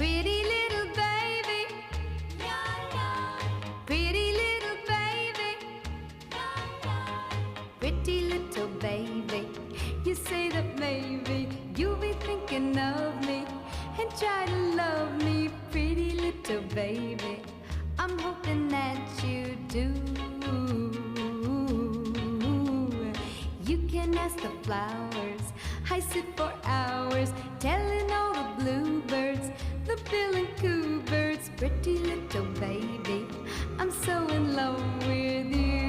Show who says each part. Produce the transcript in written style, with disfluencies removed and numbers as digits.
Speaker 1: Pretty little baby, pretty little baby, pretty little baby. You say that maybe you'll be thinking of me and try to love me, pretty little baby. I'm hoping that you do. You can ask the flowers, I sit for hours telling all the bluebirds, the bill and coo birds, pretty little baby, I'm so in love with you.